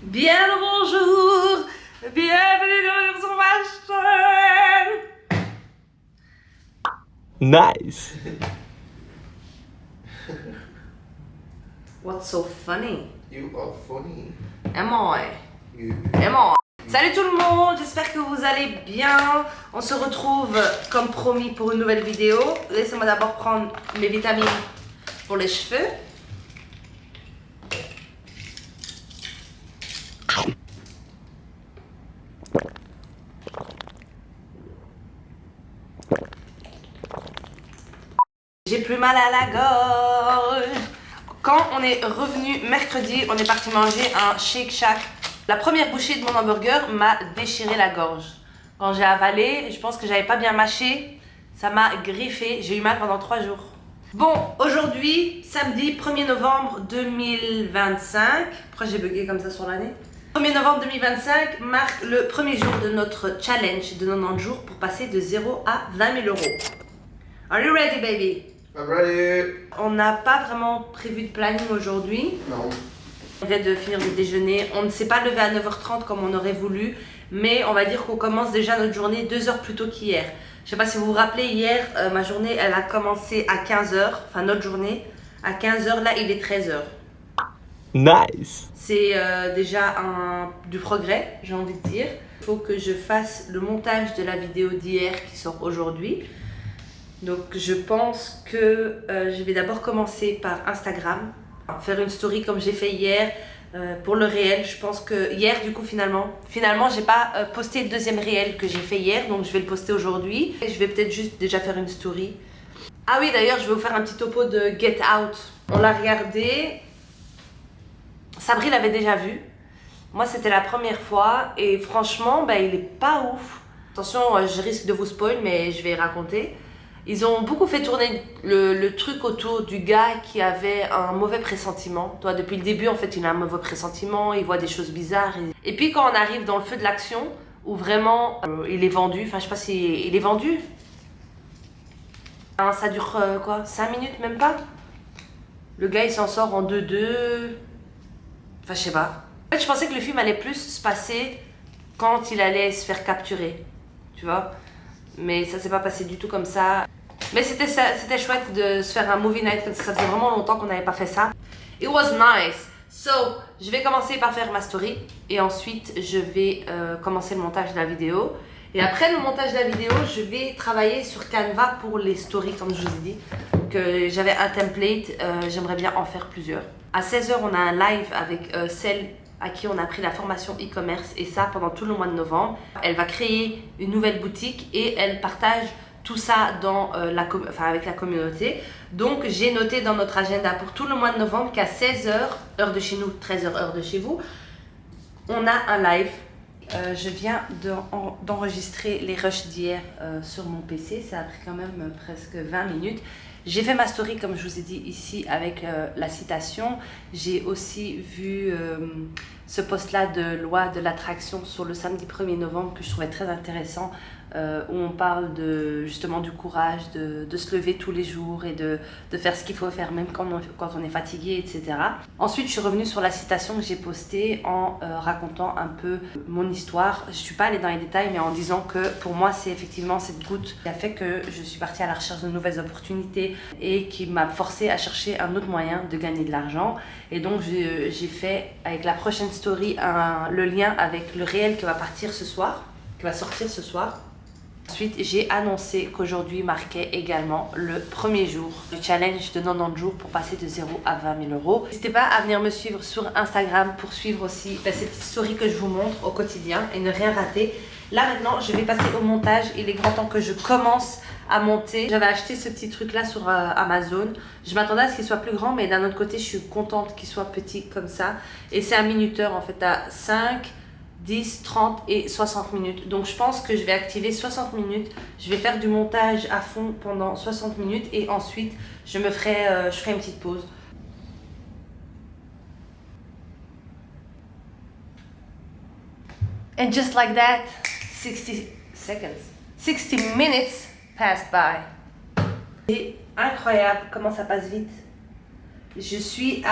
Bien le bonjour, bienvenue sur ma chaîne. Nice. What's so funny? You are funny. Am I? You. Am I? Salut tout le monde, j'espère que vous allez bien. On se retrouve comme promis pour une nouvelle vidéo. Laissez-moi d'abord prendre mes vitamines pour les cheveux. J'ai plus mal à la gorge. Quand on est revenu mercredi, on est parti manger un Shake Shack. La première bouchée de mon hamburger m'a déchiré la gorge. Quand j'ai avalé, je pense que j'avais pas bien mâché. Ça m'a griffé. J'ai eu mal pendant 3 jours. Bon, aujourd'hui, samedi 1er novembre 2025. Pourquoi j'ai bugué comme ça sur l'année? 1er novembre 2025 marque le premier jour de notre challenge de 90 jours pour passer de 0 à 20 000 euros. Are you ready, baby? I'm ready. On n'a pas vraiment prévu de planning aujourd'hui. Non. On vient de finir le déjeuner. On ne s'est pas levé à 9h30 comme on aurait voulu, mais on va dire qu'on commence déjà notre journée 2 heures plus tôt qu'hier. Je sais pas si vous vous rappelez, hier, ma journée, elle a commencé à 15h, enfin notre journée, à 15h, là il est 13h. Nice. C'est déjà du progrès, j'ai envie de dire. Il faut que je fasse le montage de la vidéo d'hier qui sort aujourd'hui. Donc je pense que je vais d'abord commencer par Instagram, faire une story comme j'ai fait hier pour le réel. Je pense que hier du coup finalement j'ai pas posté le deuxième réel que j'ai fait hier, donc je vais le poster aujourd'hui. Et je vais peut-être juste déjà faire une story. Ah oui, d'ailleurs je vais vous faire un petit topo de Get Out. On l'a regardé, Sabri l'avait déjà vu. Moi c'était la première fois et franchement il est pas ouf. Attention, je risque de vous spoil mais je vais raconter. Ils ont beaucoup fait tourner le truc autour du gars qui avait un mauvais pressentiment. Toi, depuis le début, en fait, il a un mauvais pressentiment, il voit des choses bizarres. Et puis, quand on arrive dans le feu de l'action, où vraiment il est vendu, enfin, je sais pas si il est vendu. Hein, ça dure quoi, 5 minutes, même pas. Le gars, il s'en sort en 2-2. Enfin, je sais pas. En fait, je pensais que le film allait plus se passer quand il allait se faire capturer. Tu vois? Mais ça s'est pas passé du tout comme ça. Mais c'était chouette de se faire un movie night parce que ça faisait vraiment longtemps qu'on n'avait pas fait ça. It was nice. So, je vais commencer par faire ma story et ensuite je vais commencer le montage de la vidéo. Et après le montage de la vidéo, je vais travailler sur Canva pour les stories comme je vous ai dit. Donc j'avais un template, j'aimerais bien en faire plusieurs. À 16h, on a un live avec celle à qui on a pris la formation e-commerce et ça pendant tout le mois de novembre. Elle va créer une nouvelle boutique et elle partage tout ça dans avec la communauté. Donc j'ai noté dans notre agenda pour tout le mois de novembre qu'à 16h, heure de chez nous, 13h, heure de chez vous, on a un live. Je viens d'enregistrer les rushs d'hier sur mon PC, ça a pris quand même presque 20 minutes. J'ai fait ma story comme je vous ai dit ici avec la citation. J'ai aussi vu ce post-là de loi de l'attraction sur le samedi 1er novembre que je trouvais très intéressant, où on parle justement du courage de se lever tous les jours et de faire ce qu'il faut faire même quand on est fatigué, etc. Ensuite, je suis revenue sur la citation que j'ai postée en racontant un peu mon histoire. Je ne suis pas allée dans les détails, mais en disant que pour moi, c'est effectivement cette goutte qui a fait que je suis partie à la recherche de nouvelles opportunités et qui m'a forcée à chercher un autre moyen de gagner de l'argent. Et donc, j'ai fait avec la prochaine story le lien avec le réel qui va partir ce soir, qui va sortir ce soir. Ensuite, j'ai annoncé qu'aujourd'hui marquait également le premier jour du challenge de 90 jours pour passer de 0 à 20 000 euros. N'hésitez pas à venir me suivre sur Instagram pour suivre aussi cette story que je vous montre au quotidien et ne rien rater. Là maintenant, je vais passer au montage. Il est grand temps que je commence à monter. J'avais acheté ce petit truc là sur Amazon. Je m'attendais à ce qu'il soit plus grand, mais d'un autre côté, je suis contente qu'il soit petit comme ça. Et c'est un minuteur en fait à 5, 10, 30 et 60 minutes. Donc je pense que je vais activer 60 minutes. Je vais faire du montage à fond pendant 60 minutes et ensuite je ferai une petite pause. And just like that, 60 minutes passed by. C'est incroyable comment ça passe vite. Je suis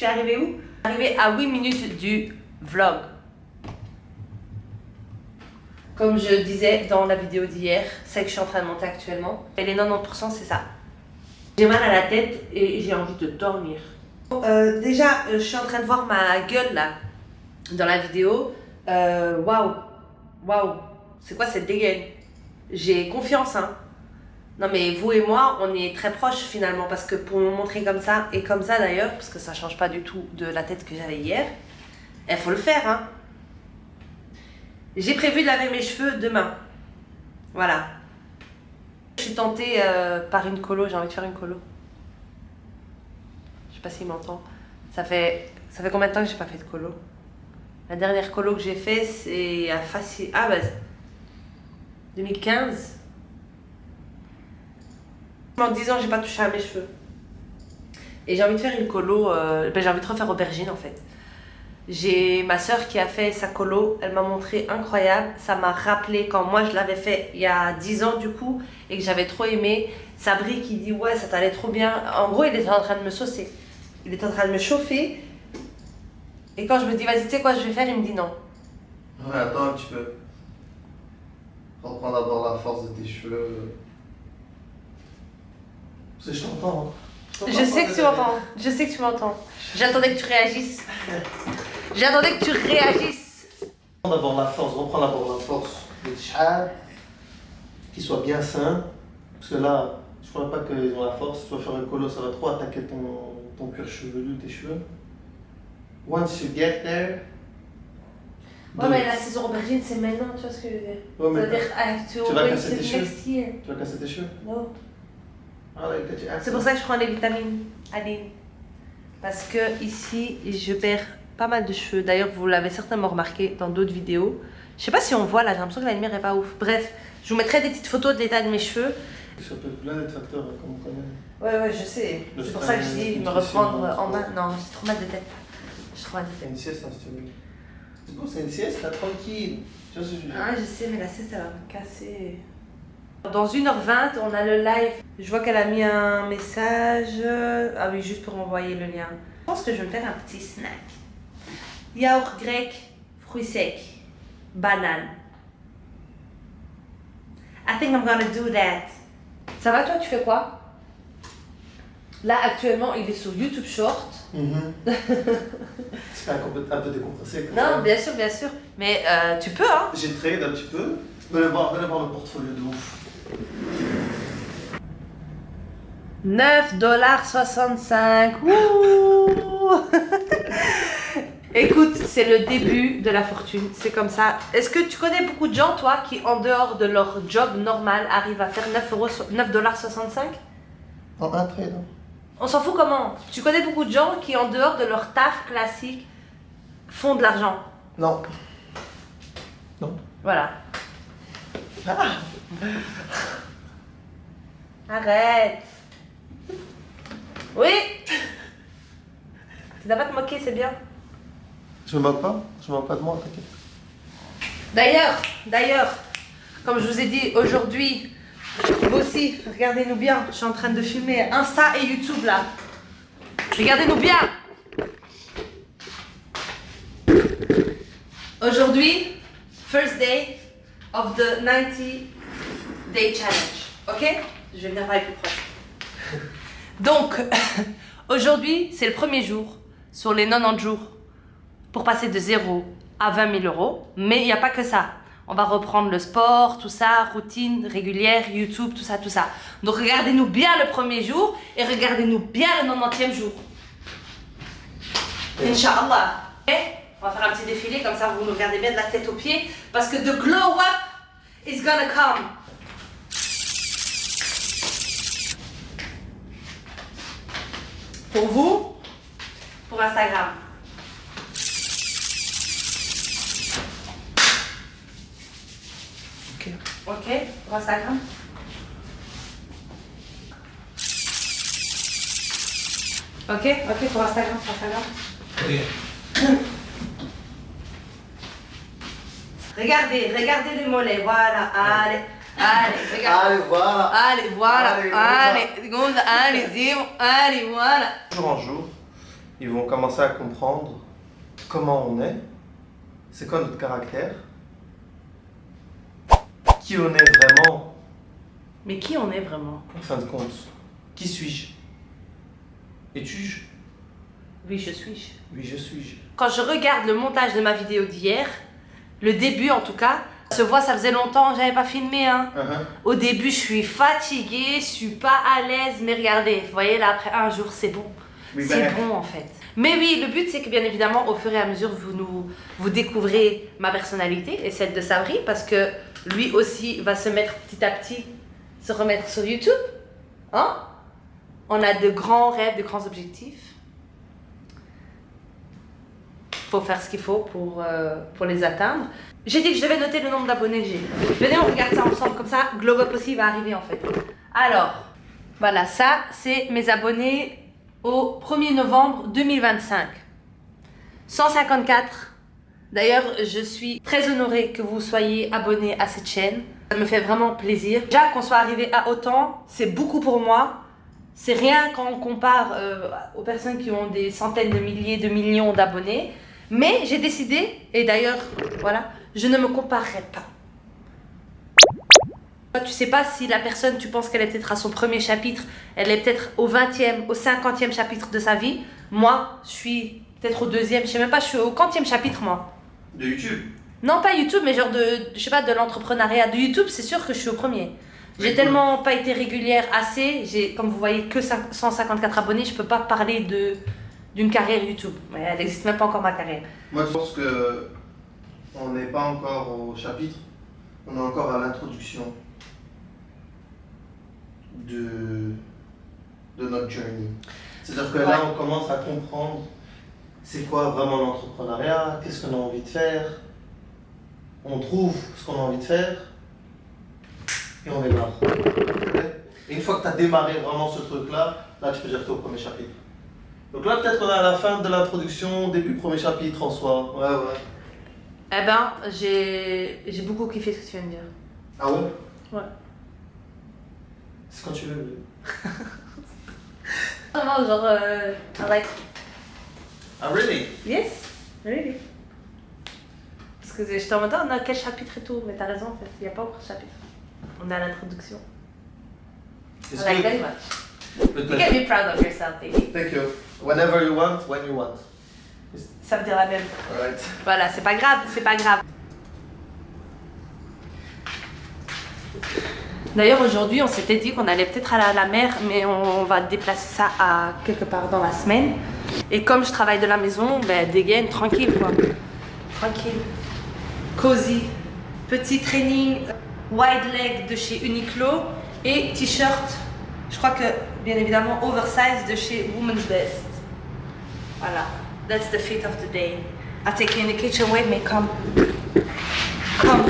arrivée où? Arrivé à 8 minutes du vlog. Comme je disais dans la vidéo d'hier, celle que je suis en train de monter actuellement, et les 90% c'est ça. J'ai mal à la tête et j'ai envie de dormir. Déjà, je suis en train de voir ma gueule là, dans la vidéo. Waouh, waouh, c'est quoi cette dégaine? J'ai confiance, hein. Non mais vous et moi, on est très proches finalement, parce que pour me montrer comme ça, et comme ça d'ailleurs, parce que ça change pas du tout de la tête que j'avais hier, il faut le faire, hein. J'ai prévu de laver mes cheveux demain. Voilà. Je suis tentée par une colo, j'ai envie de faire une colo. Je sais pas s'il m'entend. Ça fait combien de temps que j'ai pas fait de colo? La dernière colo que j'ai fait, c'est à facile. Ah bah 2015. En 10 ans, j'ai pas touché à mes cheveux. Et j'ai envie de faire une colo, j'ai envie de refaire aubergine en fait. J'ai ma soeur qui a fait sa colo, elle m'a montré incroyable. Ça m'a rappelé quand moi je l'avais fait il y a 10 ans du coup et que j'avais trop aimé. Sabri qui dit ouais ça t'allait trop bien. En gros il était en train de me saucer. Il était en train de me chauffer. Et quand je me dis vas-y tu sais quoi je vais faire, il me dit non. Ouais, attends un petit peu. Reprends d'abord la force de tes cheveux. Parce que je t'entends. Hein. Je sais que tu m'entends. Je sais que tu m'entends. J'attendais que tu réagisses. J'attendais que tu réagisses. Reprends d'abord la force, reprends d'abord la force des chats, qu'ils soient bien sains, parce que là, je crois pas qu'ils ont la force. Tu vas faire un colo, ça va trop attaquer ton cuir chevelu, tes cheveux. Once you get there. Ouais, mais la saison aubergine, c'est maintenant, tu vois ce que je veux dire? Ouais, mais C'est-à-dire, I have to tu vas wait casser tes till cheveux? next year. Tu vas casser tes cheveux? No. Ah, là, il t'a dit, C'est pour ça que je prends les vitamines, Aline. Parce que ici, je perds pas mal de cheveux. D'ailleurs, vous l'avez certainement remarqué dans d'autres vidéos. Je sais pas si on voit là, j'ai l'impression que la lumière est pas ouf. Bref, je vous mettrai des petites photos de l'état de mes cheveux. Ça peut être plein de facteurs, comme on connaît. Ouais, je sais. C'est pour ça que je dis me reprendre en main. Non, j'ai trop mal de tête. J'ai trop mal de C'est tête. une sieste, hein, si tu veux. C'est bon, c'est une sieste, là, tranquille. Tu vois ce que je veux dire? Ah, je sais, mais la sieste, elle va me casser. Dans 1h20, on a le live. Je vois qu'elle a mis un message. Ah oui, juste pour envoyer le lien. Je pense que je vais me faire un petit snack. Yaourt grec, fruits secs, banane. I think I'm gonna do that. Ça va toi, tu fais quoi? Là, actuellement, il est sur YouTube Short. C'est un peu décompressé. comme Non, ça. bien sûr. Mais tu peux, hein? J'ai trade un petit peu. Venez voir le portfolio de ouf. 9,65 $. Wouh! Écoute, c'est le début de la fortune, c'est comme ça. Est-ce que tu connais beaucoup de gens, toi, qui en dehors de leur job normal arrivent à faire 9,65 $? En un trade. Hein. On s'en fout comment? Tu connais beaucoup de gens qui en dehors de leur taf classique font de l'argent? Non. Non. Voilà. Ah. Arrête. Oui. Tu n'as pas te moquer, c'est bien. Je me moque pas. Je me moque pas de moi, t'inquiète. D'ailleurs, comme je vous ai dit aujourd'hui, vous aussi, regardez-nous bien. Je suis en train de filmer Insta et YouTube là. Regardez-nous bien. Aujourd'hui, first day of the 90-day challenge. Ok? Je vais venir parler plus proche. Donc, aujourd'hui, c'est le premier jour sur les 90 jours pour passer de 0 à 20 000 €. Mais il n'y a pas que ça. On va reprendre le sport, tout ça, routine régulière, YouTube, tout ça. Donc, regardez-nous bien le premier jour et regardez-nous bien le 90e jour. Inch'Allah. Ok? On va faire un petit défilé, comme ça vous nous regardez bien de la tête aux pieds. Parce que the glow up is gonna come. Pour vous, pour Instagram. Ok, pour Instagram. Ok, pour Instagram, Regardez les mollets, voilà, allez, regardez. Allez, voilà. Allez, Gonza, allez, Zimo, allez, voilà. Jour en jour. ils vont commencer à comprendre comment on est, c'est quoi notre caractère, qui on est vraiment, Mais qui on est vraiment? en fin de compte. Qui suis-je? Es-tu? Oui, je suis. Oui, je suis. Quand je regarde le montage de ma vidéo d'hier, le début en tout cas, se voit, ça faisait longtemps que j'avais pas filmé. Hein. Au début, je suis fatiguée, je suis pas à l'aise, mais regardez, vous voyez là, après un jour, c'est bon. Oui, C'est ben. bon en fait. Mais oui, le but c'est que bien évidemment, au fur et à mesure, vous découvrez ma personnalité et celle de Sabri, parce que lui aussi va se mettre petit à petit, se remettre sur YouTube. Hein? On a de grands rêves, de grands objectifs. Faut faire ce qu'il faut pour les atteindre. J'ai dit que je devais noter le nombre d'abonnés que j'ai. Venez, on regarde ça ensemble, comme ça, Glow Up aussi va arriver en fait. Alors, voilà, ça, c'est mes abonnés au 1er novembre 2025. 154. D'ailleurs, je suis très honorée que vous soyez abonnés à cette chaîne. Ça me fait vraiment plaisir. Déjà, qu'on soit arrivé à autant, c'est beaucoup pour moi. C'est rien quand on compare aux personnes qui ont des centaines de milliers, de millions d'abonnés. Mais j'ai décidé, et d'ailleurs, voilà, je ne me comparerai pas. Tu sais pas si la personne, tu penses qu'elle est peut-être à son premier chapitre, elle est peut-être au 20e, au 50e chapitre de sa vie. Moi, je suis peut-être au 2e, je sais même pas, je suis au 40e chapitre, moi. De YouTube. Non, pas YouTube, mais genre je sais pas, de l'entrepreneuriat. De YouTube, c'est sûr que je suis au premier. J'ai Oui, tellement pas été régulière assez, j'ai, comme vous voyez, que 154 abonnés, je peux pas parler d'une carrière YouTube. Mais elle n'existe même pas encore, ma carrière. Moi, je pense que on n'est pas encore au chapitre, on est encore à l'introduction de notre journey. C'est-à-dire que là, on commence à comprendre c'est quoi vraiment l'entrepreneuriat, qu'est-ce qu'on a envie de faire, on trouve ce qu'on a envie de faire, et on démarre. Et une fois que tu as démarré vraiment ce truc-là, là, tu peux dire que tu es au premier chapitre. Donc là, peut-être qu'on est à la fin de l'introduction, début premier chapitre en soi. Ouais, ouais. Eh ben, j'ai beaucoup kiffé ce que tu viens de dire. Ah ouais? Ouais. C'est quand tu veux. Vraiment, genre, I like, Ah, really? yes, really. Parce que j'étais en mode, on a quel chapitre et tout, mais t'as raison en fait, il n'y a pas encore de chapitre. On est à l'introduction. I Est-ce like que- very much. You can be proud of yourself, baby. Thank you. Whenever you want, when you want. Ça me dira même. Alright. Voilà, c'est pas grave, c'est pas grave. D'ailleurs, aujourd'hui, on s'était dit qu'on allait peut-être aller à la mer, mais on va déplacer ça à quelque part dans la semaine. Et comme je travaille de la maison, ben, dégaine, tranquille quoi. Tranquille. Cozy. Petit training wide leg de chez Uniqlo et t-shirt, je crois que bien évidemment oversize de chez Woman's Best. Voilà. That's the fit of the day. I'll take you in the kitchen with me, come. Come.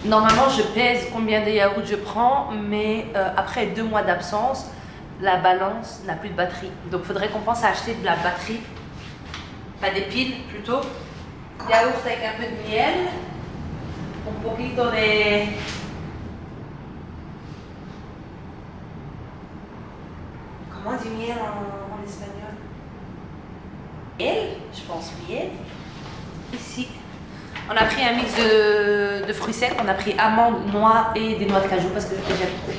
Normalement, je pèse combien de yaourts je prends, mais après 2 mois d'absence, la balance n'a plus de batterie. Donc, il faudrait qu'on pense à acheter de la batterie, pas des piles plutôt. Yaourt avec un peu de miel, un poquito de... Comment on dit miel en espagnol? Miel, je pense miel. Ici. On a pris un mix de fruits secs, on a pris amandes, noix et des noix de cajou parce que j'aime trop.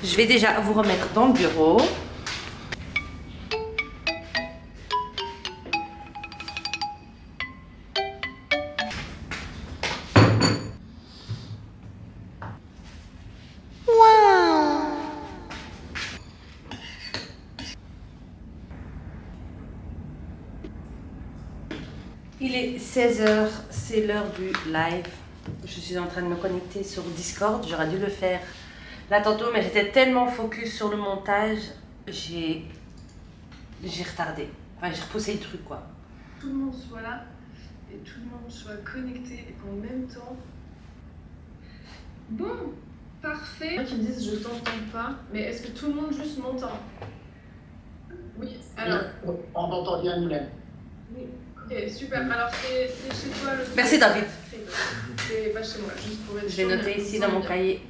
Je vais déjà vous remettre dans le bureau. Il est 16h, c'est l'heure du live. Je suis en train de me connecter sur Discord, j'aurais dû le faire là tantôt, mais j'étais tellement focus sur le montage, j'ai retardé. Enfin, j'ai repoussé le truc quoi. Tout le monde soit là et tout le monde soit connecté en même temps. Bon, parfait. Il y en a qui me disent je t'entends pas, mais est-ce que tout le monde juste m'entend? Oui, alors. On t'entend bien, nous-mêmes. Ok, super. Alors, c'est chez toi le. Merci, David. C'est pas chez moi, juste pour être Je vais sûr, noter mais ici dans mon bien. cahier.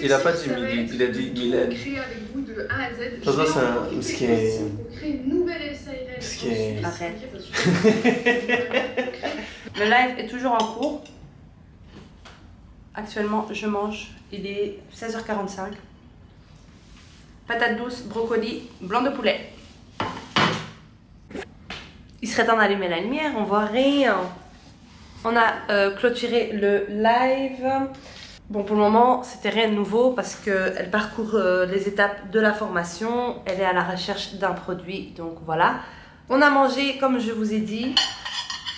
Il a pas dit Ça va Mylène, être il a dit tout Mylène. Créé avec vous de A à Z. Ça, Je vais c'est en un- profiter ce qui est- pour créer une nouvelle SARL. Ce qui est- Arrête. Ok, parce que- Le live est toujours en cours. Actuellement, je mange. Il est 16h45. Patates douces, brocoli, blanc de poulet. Il serait temps d'allumer la lumière, on voit rien. On a clôturé le live. Bon, pour le moment, c'était rien de nouveau parce qu'elle parcourt les étapes de la formation. Elle est à la recherche d'un produit, donc voilà. On a mangé, comme je vous ai dit,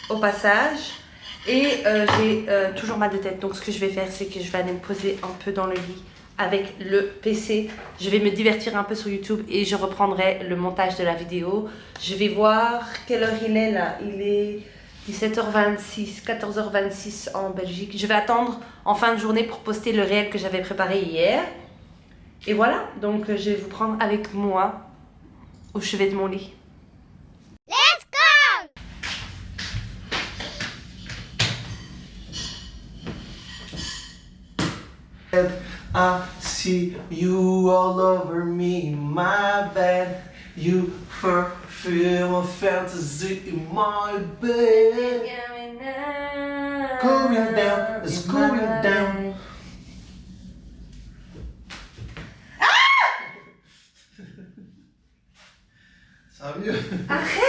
au passage. Et j'ai toujours mal de tête. Donc, ce que je vais faire, c'est que je vais aller me poser un peu dans le lit avec le PC. Je vais me divertir un peu sur YouTube et je reprendrai le montage de la vidéo. Je vais voir quelle heure il est là. Il est 17h26, 14h26 en Belgique. Je vais attendre en fin de journée pour poster le réel que j'avais préparé hier. Et voilà, donc je vais vous prendre avec moi au chevet de mon lit. I see you all over me, my bed. You fulfill my fantasy in my bed. Going down, it's going down. Ça va mieux. Arrête!